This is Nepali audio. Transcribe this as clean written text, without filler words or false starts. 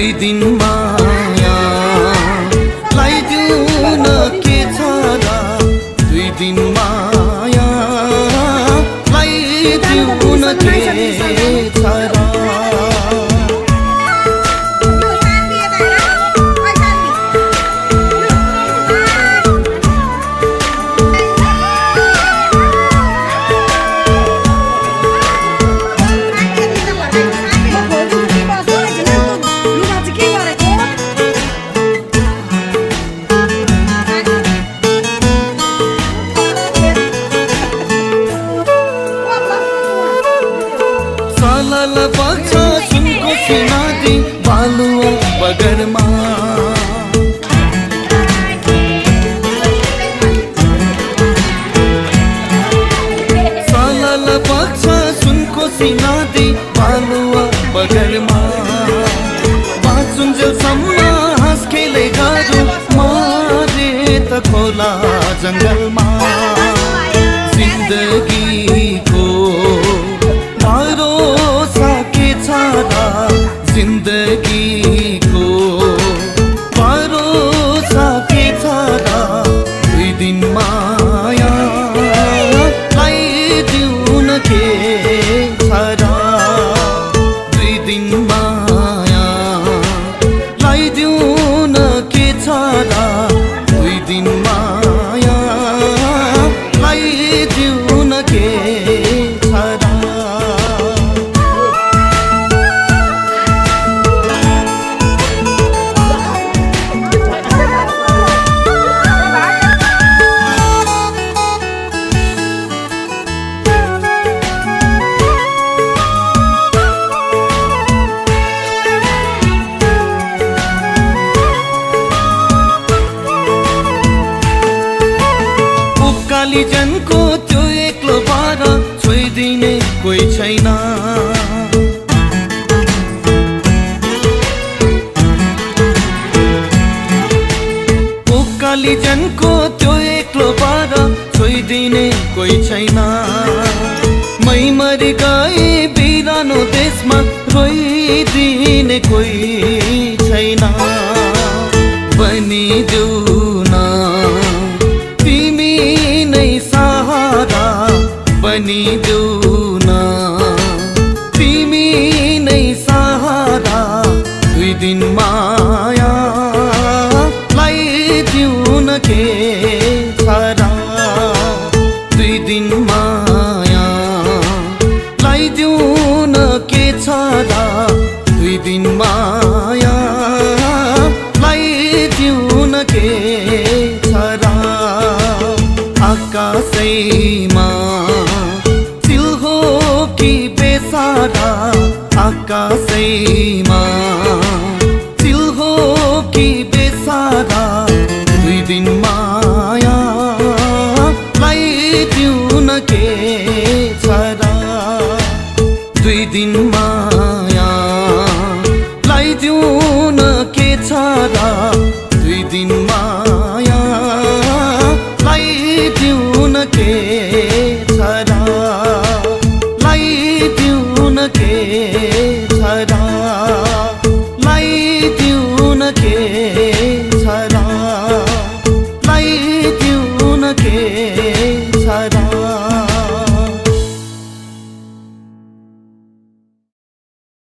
दुई दिन माया लाइदिउ न के छ र दुई दिन माया लाइदिउ न के छ र सालाल बग्छ सुनको सिनादी बालुवा बगरमा सालाल बग्छ सुनको सिनादी बालुवा बगरमा बाँचुन्जेलसम्म हाँस खेले गरौँ मारे त खोला जङ्गलमा जिन्दगीको भरोसा के छ र जिन्दगीको भरोसा के छ र दुई दिन माया लाइदिउ न के छ र दुई दिन माया लाइदिउ न के छ र दुई दिन माया लाइदिउ न के छ र कालीजनको त्यो एक्लो बार छोइदिने कोही छैन कालीजनको त्यो एक्लो बार छोइदिने कोही छैन मै मरि गए बिरानो देशमा रोइदिने कोही छैन बनिदेऊ न सहारा बनिदेऊ न तिमी नै सहारा दुई दिन माया लाइदिउ न के छ र दुई दिन माया लाइदिउ न के छ र दुई दिन माया लाइदिउ न के छ र आकाशैमा चिल हो कि बेसारा आकाशैमा चिल हो कि बेसारा दुई दिन माया लाइदिउ न के छ र दुई दिन माया लाइदिउ न के छ र दुई दिन माया लाइदिउ न के